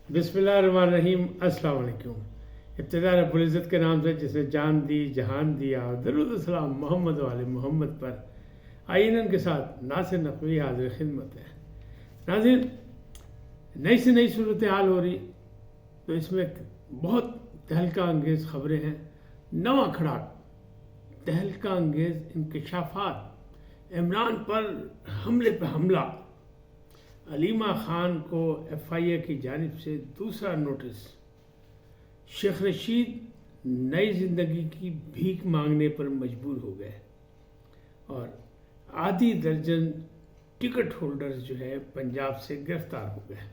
بسم اللہ الرحمن الرحیم۔ السلام علیکم۔ ابتدا رب العزت کے نام سے جس نے جان دی جہان دیا، درود و سلام محمد والے محمد پر۔ آئین ان کے ساتھ ناصر نقوی حاضر خدمت ہے۔ ناظرین، نئی سے نئی صورتحال ہو رہی تو اس میں بہت تہلکہ انگیز خبریں ہیں۔ نواں کھڑاک، تہلکہ انگیز انکشافات، عمران پر حملے پہ حملہ، علیمہ خان کو ایف آئی اے کی جانب سے دوسرا نوٹس، شیخ رشید نئی زندگی کی بھیک مانگنے پر مجبور ہو گئے، اور آدھی درجن ٹکٹ ہولڈرز جو ہے پنجاب سے گرفتار ہو گئے۔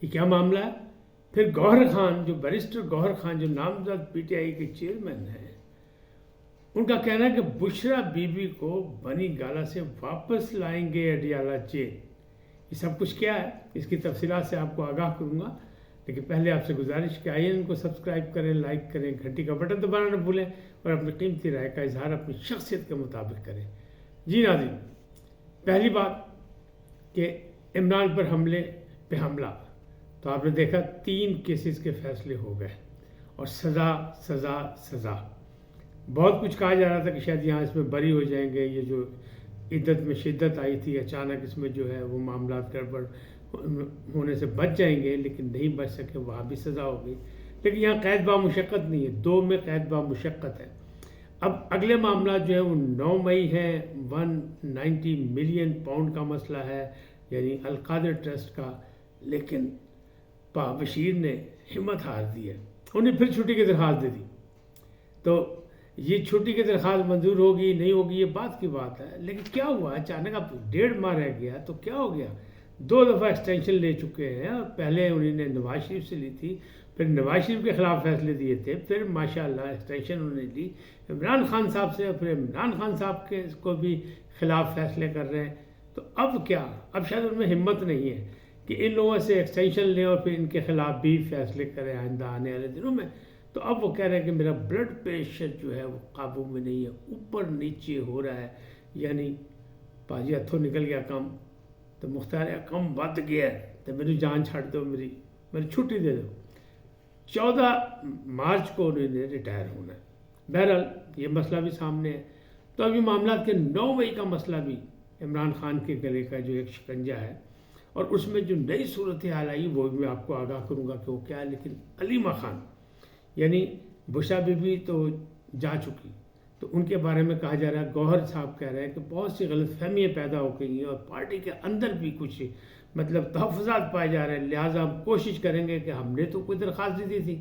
یہ کیا معاملہ ہے؟ پھر گوہر خان، جو بیرسٹر گوہر خان جو نامزد پی ٹی آئی کے چیئرمین ہیں، ان کا کہنا ہے کہ بشرا بی بی کو بنی گالہ سے واپس لائیں گے اڈیالہ جیل۔ یہ سب کچھ کیا ہے، اس کی تفصیلات سے آپ کو آگاہ کروں گا، لیکن پہلے آپ سے گزارش کہ آئیے ان کو سبسکرائب کریں، لائک کریں، گھنٹی کا بٹن دبانا نہ بھولیں، اور اپنی قیمتی رائے کا اظہار اپنی شخصیت کے مطابق کریں۔ جی ناظرین، پہلی بات کہ عمران پر حملے پہ حملہ، تو آپ نے دیکھا 3 کیسز کے فیصلے ہو گئے، اور سزا سزا سزا۔ بہت کچھ کہا جا رہا تھا کہ شاید یہاں اس میں بری ہو جائیں گے، یہ جو عدت میں شدت آئی تھی اچانک، اس میں جو ہے وہ معاملات گڑبڑ ہونے سے بچ جائیں گے، لیکن نہیں بچ سکے، وہاں بھی سزا ہو گئی۔ لیکن یہاں قید با مشقت نہیں ہے، 2 میں قید با مشقت ہے۔ اب اگلے معاملات جو ہیں وہ 9 مئی ہیں، 190 ملین پاؤنڈ کا مسئلہ ہے، یعنی القادر ٹرسٹ کا، لیکن بشیر نے ہمت ہار دی ہے، انہیں پھر چھٹی کی درخواست دے دی۔ تو یہ چھٹی کی درخواست منظور ہوگی نہیں ہوگی یہ بات کی بات ہے، لیکن کیا ہوا اچانک؟ اب 1.5 ماہ رہ گیا تو کیا ہو گیا؟ 2 دفعہ ایکسٹینشن لے چکے ہیں، اور پہلے انہوں نے نواز شریف سے لی تھی، پھر نواز شریف کے خلاف فیصلے دیے تھے، پھر ماشاءاللہ ایکسٹینشن انہوں نے لی عمران خان صاحب سے، اور پھر عمران خان صاحب کے کو بھی خلاف فیصلے کر رہے ہیں۔ تو اب کیا؟ اب شاید ان میں ہمت نہیں ہے کہ ان لوگوں سے ایکسٹینشن لیں اور پھر ان کے خلاف بھی فیصلے کریں آئندہ آنے والے دنوں میں۔ تو اب وہ کہہ رہے ہیں کہ میرا بلڈ پریشر جو ہے وہ قابو میں نہیں ہے، اوپر نیچے ہو رہا ہے، یعنی پاجی ہتھوں نکل گیا کم، تو مختار کم ود گیا ہے، تو میری جان چھڑ دو، میری چھٹی دے دو۔ 14 مارچ کو انہوں نے ریٹائر ہونا ہے۔ بہرحال یہ مسئلہ بھی سامنے ہے۔ تو ابھی معاملات کے 9 مئی کا مسئلہ بھی عمران خان کے گلے کا جو ایک شکنجہ ہے، اور اس میں جو نئی صورتحال آئی وہ بھی میں آپ کو آگاہ کروں گا کہ وہ کیا ہے۔ لیکن علیمہ خان یعنی بشرا بی بی تو جا چکی، تو ان کے بارے میں کہا جا رہا ہے، گوہر صاحب کہہ رہے ہیں کہ بہت سی غلط فہمیاں پیدا ہو گئی ہیں، اور پارٹی کے اندر بھی کچھ تحفظات پائے جا رہے ہیں، لہٰذا ہم کوشش کریں گے کہ ہم نے تو کوئی درخواست دی تھی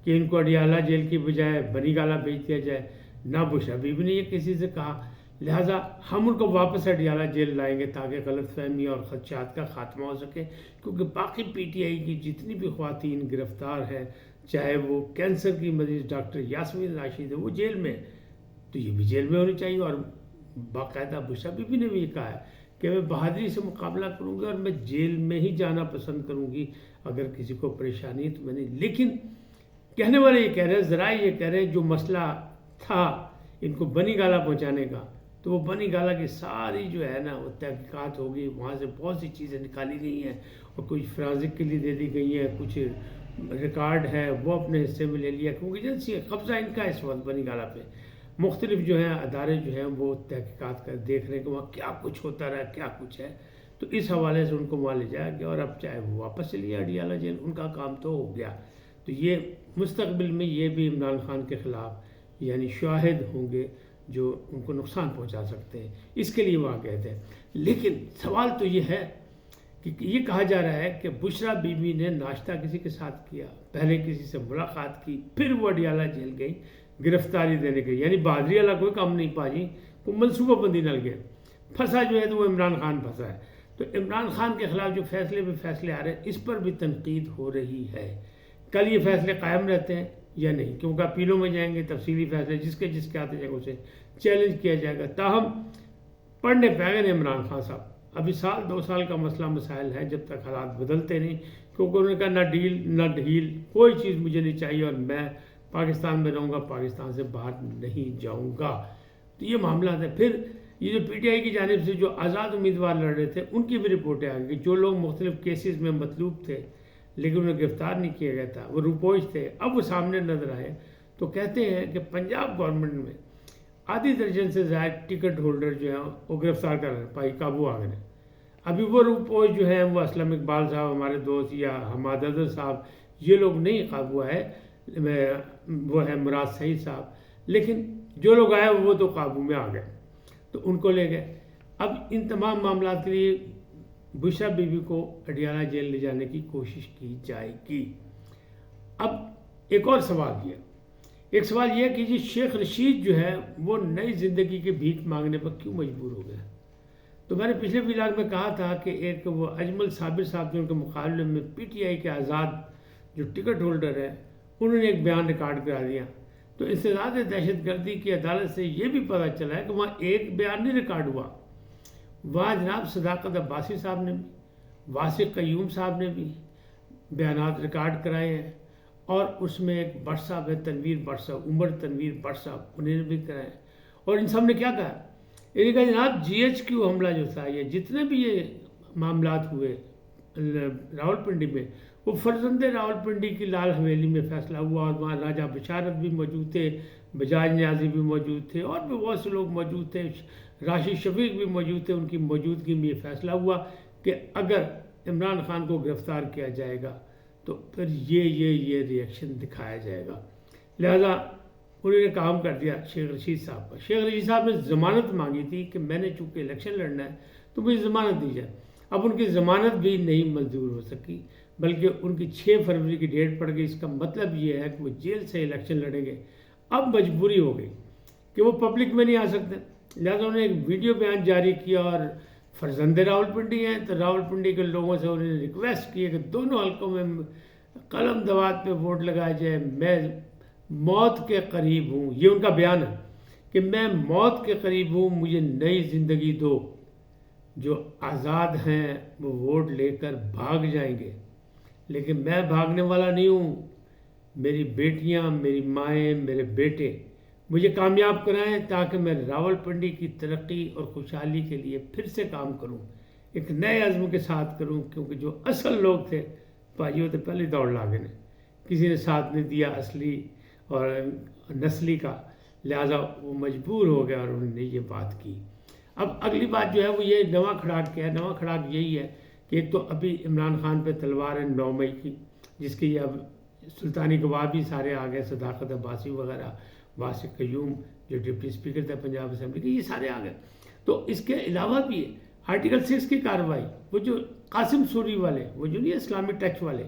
کہ ان کو اڈیالہ جیل کی بجائے بنی گالہ بھیج دیا جائے، نہ بشرا بی بی نے یہ کسی سے کہا، لہٰذا ہم ان کو واپس اڈیالہ جیل لائیں گے تاکہ غلط فہمی اور خدشات کا خاتمہ ہو سکے، کیونکہ باقی پی ٹی آئی کی جتنی بھی خواتین گرفتار ہیں، چاہے وہ کینسر کی مریض ڈاکٹر یاسمین راشد ہے، وہ جیل میں، تو یہ بھی جیل میں ہونی چاہیے۔ اور باقاعدہ بشرا بی بی نے بھی یہ کہا ہے کہ میں بہادری سے مقابلہ کروں گی، اور میں جیل میں ہی جانا پسند کروں گی اگر کسی کو پریشانی ہے تو میں نہیں۔ لیکن کہنے والے یہ کہہ رہے ہیں، ذرائع یہ کہہ رہے ہیں، جو مسئلہ تھا ان کو بنی گالہ پہنچانے کا، تو وہ بنی گالہ کی ساری جو ہے نا وہ تحقیقات ہوگی، وہاں سے بہت سی چیزیں نکالی گئی ہیں، اور کچھ فرانزک کے لیے دے دی گئی ہیں، کچھ ریکارڈ ہے وہ اپنے حصے میں لے لیا، کیونکہ ایجنسی قبضہ ان کا اس وقت بنی گالہ پہ۔ مختلف جو ہیں ادارے جو ہیں وہ تحقیقات کر دیکھ رہے ہیں کہ وہاں کیا کچھ ہوتا رہا، کیا کچھ ہے، تو اس حوالے سے ان کو وہاں لے جایا گیا، اور اب چاہے وہ واپس چلی جائے اڈیالہ جیل، ان کا کام تو ہو گیا۔ تو یہ مستقبل میں یہ بھی عمران خان کے خلاف یعنی شاہد ہوں گے جو ان کو نقصان پہنچا سکتے ہیں، اس کے لیے وہاں گئے تھے۔ لیکن سوال تو یہ ہے کہ یہ کہا جا رہا ہے کہ بشرا بی بی نے ناشتہ کسی کے ساتھ کیا، پہلے کسی سے ملاقات کی، پھر وہ اڈیالہ جیل گئی گرفتاری دینے کے، یعنی بہادری والا کوئی کام نہیں پاجی، کوئی منصوبہ بندی نہ لگے، پھنسا جو ہے تو وہ عمران خان پھنسا ہے۔ تو عمران خان کے خلاف جو فیصلے آ رہے ہیں، اس پر بھی تنقید ہو رہی ہے۔ کل یہ فیصلے قائم رہتے ہیں یا نہیں، کیونکہ اپیلوں میں جائیں گے، تفصیلی فیصلے جس کے آتے جائیں گے اسے چیلنج کیا جائے گا۔ تاہم پڑھنے پہ گئے عمران خان صاحب، ابھی 2 سال کا مسئلہ مسائل ہے، جب تک حالات بدلتے نہیں، کیونکہ انہوں نے کہا نہ ڈیل نہ ڈھیل، کوئی چیز مجھے نہیں چاہیے، اور میں پاکستان میں رہوں گا، پاکستان سے باہر نہیں جاؤں گا۔ تو یہ معاملات ہیں۔ پھر یہ جو پی ٹی آئی کی جانب سے جو آزاد امیدوار لڑ رہے تھے، ان کی بھی رپورٹیں آ گئی کہ جو لوگ مختلف کیسز میں مطلوب تھے، لیکن انہیں گرفتار نہیں کیا گیا تھا، وہ روپوش تھے. اب وہ سامنے نظر آئے تو کہتے ہیں کہ پنجاب گورنمنٹ میں آدھی درجن سے زائد ٹکٹ ہولڈر جو ہیں وہ گرفتار کر رہے ہیں، پائی قابو آ گئے ہیں. ابھی وہ روپوش جو ہیں وہ اسلم اقبال صاحب ہمارے دوست یا حماد اظہر صاحب یہ لوگ نہیں قابو آئے، وہ ہے مراد سعید صاحب، لیکن جو لوگ آئے وہ تو قابو میں آ گئے تو ان کو لے گئے. اب ان تمام معاملات کے لیے بشرا بی بی کو اڈیالہ جیل لے جانے کی کوشش کی جائے گی. اب ایک اور سوال یہ کہ جی شیخ رشید جو ہے وہ نئی زندگی کی بھیک مانگنے پر کیوں مجبور ہو گئے؟ تو میں نے پچھلے ولاگ میں کہا تھا کہ ایک وہ اجمل صابر صاحب جو ان کے مقابلے میں پی ٹی آئی کے آزاد جو ٹکٹ ہولڈر ہے انہوں نے ایک بیان ریکارڈ کرا دیا. تو انسداد دہشت گردی کی عدالت سے یہ بھی پتہ چلا ہے کہ وہاں ایک بیان نہیں ریکارڈ ہوا، وہاں جناب صداقت عباسی صاحب نے بھی، واسق قیوم صاحب نے بھی بیانات ریکارڈ کرائے ہیں، اور اس میں ایک بٹ صاحب ہے تنویر بٹ صاحب، عمر تنویر بٹ صاحب، انہوں نے بھی کرائے. اور ان سب نے کیا کہا؟ انہوں نے کہا جناب جی ایچ کیو حملہ جو تھا، یہ جتنے بھی یہ معاملات ہوئے راولپنڈی میں، وہ فرزند راولپنڈی کی لال حویلی میں فیصلہ ہوا، اور وہاں راجہ بشارت بھی موجود تھے، بجاج نیازی بھی موجود تھے، اور بھی بہت سے لوگ موجود تھے، راشد شفیق بھی موجود تھے. ان کی موجودگی میں یہ فیصلہ ہوا کہ اگر عمران خان کو گرفتار کیا جائے گا تو پھر یہ ریئیکشن دکھایا جائے گا. لہذا انہوں نے کام کر دیا شیخ رشید صاحب پر. شیخ رشید صاحب نے ضمانت مانگی تھی کہ میں نے چونکہ الیکشن لڑنا ہے تو مجھے ضمانت دی جائے. اب ان کی ضمانت بھی نہیں منظور ہو سکی، بلکہ ان کی 6 فروری کی ڈیٹ پڑ گئی. اس کا مطلب یہ ہے کہ وہ جیل سے الیکشن لڑیں گے. اب مجبوری ہو گئی کہ وہ پبلک میں نہیں آ سکتے، لہذا انہوں نے ایک ویڈیو بیان جاری کیا، اور فرزند راولپنڈی ہیں تو راولپنڈی کے لوگوں سے انہوں نے ریکویسٹ کی کہ دونوں حلقوں میں قلم دوات پہ ووٹ لگایا جائے. میں موت کے قریب ہوں، یہ ان کا بیان ہے کہ میں موت کے قریب ہوں، مجھے نئی زندگی دو. جو آزاد ہیں وہ ووٹ لے کر بھاگ جائیں گے، لیکن میں بھاگنے والا نہیں ہوں. میری بیٹیاں، میری مائیں، میرے بیٹے مجھے کامیاب کرائیں تاکہ میں راولپنڈی کی ترقی اور خوشحالی کے لیے پھر سے کام کروں، ایک نئے عزم کے ساتھ کروں. کیونکہ جو اصل لوگ تھے بھائیوں تو پہلے دوڑ لاگے نے، کسی نے ساتھ نہیں دیا اصلی اور نسلی کا، لہٰذا وہ مجبور ہو گیا اور انہوں نے یہ بات کی. اب اگلی بات جو ہے وہ یہ نواں کھڑاک کیا ہے. نواں کھڑاک یہی ہے کہ ایک تو ابھی عمران خان پہ تلوار ہے 9 مئی کی، جس کے یہ اب سلطانی گواہ بھی سارے آ گئے، صداقت عباسی وغیرہ، واسق قیوم جو ڈپٹی اسپیکر تھے پنجاب اسمبلی کے، یہ سارے آ گئے. تو اس کے علاوہ بھی آرٹیکل 6 کی کارروائی، وہ جو قاسم سوری والے، وہ جو نہیں اسلامک ٹچ والے،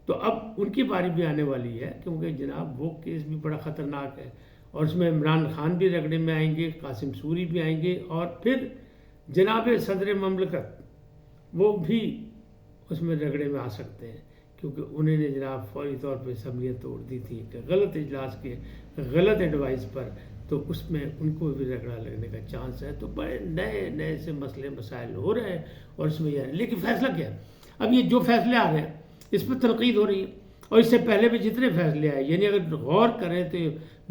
تو اب ان کی باری بھی آنے والی ہے، کیونکہ جناب وہ کیس بھی بڑا خطرناک ہے، اور اس میں عمران خان بھی رگڑے میں آئیں گے، قاسم سوری بھی آئیں گے، اور پھر جناب صدر مملکت وہ بھی اس میں رگڑے میں آ سکتے ہیں، کیونکہ انہوں نے جناب فوری طور پہ اسمبلیاں توڑ دی تھی کہ غلط اجلاس کے غلط ایڈوائس پر، تو اس میں ان کو بھی رگڑا لگنے کا چانس ہے. تو بڑے نئے سے مسئلے مسائل ہو رہے ہیں، اور اس میں یہ ہے. لیکن فیصلہ کیا ہے؟ اب یہ جو فیصلے آ رہے ہیں اس پر تنقید ہو رہی ہے، اور اس سے پہلے بھی جتنے فیصلے آئے، یعنی اگر غور کریں تو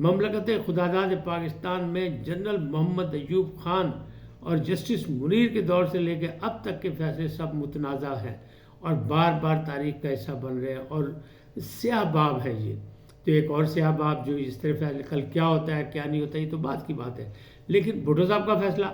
مملکت خداداد پاکستان میں جنرل محمد ایوب خان اور جسٹس منیر کے دور سے لے کے اب تک کے فیصلے سب متنازع ہیں، اور بار بار تاریخ کا حصہ بن رہے ہیں، اور سیاہ باب ہے یہ. تو ایک اور سیاہ باب جو اس طرح فیصلے کل کیا ہوتا ہے کیا نہیں ہوتا، یہ تو بات کی بات ہے. لیکن بھٹو صاحب کا فیصلہ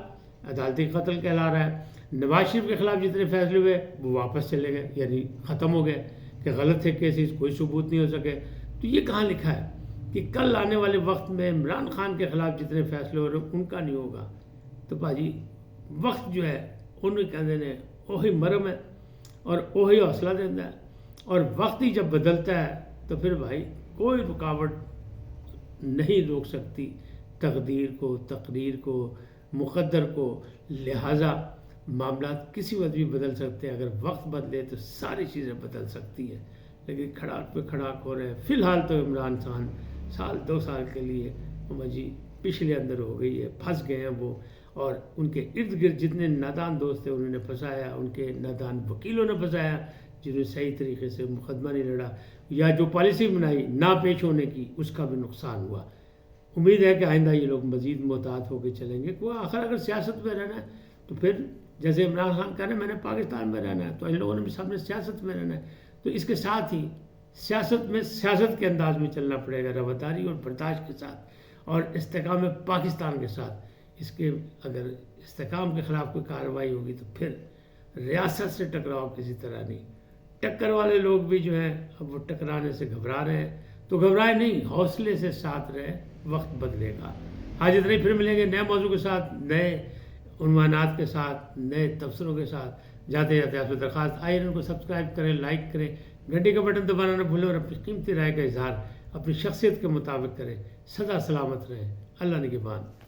عدالتی قتل کہلا رہا ہے. نواز شریف کے خلاف جتنے فیصلے ہوئے وہ واپس چلے گئے، یعنی ختم ہو گئے کہ غلط ہے کیسز، کوئی ثبوت نہیں ہو سکے. تو یہ کہاں لکھا ہے کہ کل آنے والے وقت میں عمران خان کے خلاف جتنے فیصلے ہو رہے ہیں ان کا نہیں ہوگا؟ تو باجی وقت جو ہے انہیں کہتے ہیں وہی مرم ہے اور وہی حوصلہ دیتا ہے، اور وقت ہی جب بدلتا ہے تو پھر بھائی کوئی رکاوٹ نہیں روک سکتی تقدیر کو، تقریر کو، مقدر کو. لہٰذا معاملات کسی وقت بھی بدل سکتے ہیں. اگر وقت بدلے تو ساری چیزیں بدل سکتی ہیں، لیکن کھڑاک پہ کھڑاک ہو رہے ہیں. فی الحال تو عمران خان سال 2 سال کے لیے جی پچھلے اندر ہو گئی ہے، پھنس گئے ہیں وہ، اور ان کے ارد گرد جتنے نادان دوست تھے انہوں نے پھنسایا، ان کے نادان وکیلوں نے پھنسایا جنہوں نے صحیح طریقے سے مقدمہ نہیں لڑا، یا جو پالیسی بنائی نہ پیش ہونے کی اس کا بھی نقصان ہوا. امید ہے کہ آئندہ یہ لوگ مزید محتاط ہو کے چلیں گے. کوئی آخر اگر سیاست میں رہنا ہے تو پھر جیسے عمران خان کہہ رہے ہیں میں نے پاکستان میں رہنا ہے، تو ان لوگوں نے بھی سب نے سیاست میں رہنا ہے. تو اس کے ساتھ ہی سیاست کے انداز میں چلنا پڑے گا، رواداری اور برداشت کے ساتھ اور استحکام پاکستان کے ساتھ۔ اس کے اگر استحکام کے خلاف کوئی کارروائی ہوگی تو پھر ریاست سے ٹکراؤ کسی طرح نہیں۔ ٹکر والے لوگ بھی جو ہیں اب وہ ٹکرانے سے گھبرا رہے ہیں، تو گھبرائے نہیں، حوصلے سے ساتھ رہے، وقت بدلے گا۔ آج اتنے ہی، پھر ملیں گے نئے موضوع کے ساتھ، نئے عنوانات کے ساتھ، نئے تبصروں کے ساتھ۔ جاتے جاتے آپ سے درخواست، آئے ان کو سبسکرائب کریں، لائک کریں، گھنٹی کا بٹن دبانا نہ بھولیں اور اپنی قیمتی رائے کا اظہار اپنی شخصیت کے مطابق کریں۔ سدا سلامت رہیں، اللہ نگہبان۔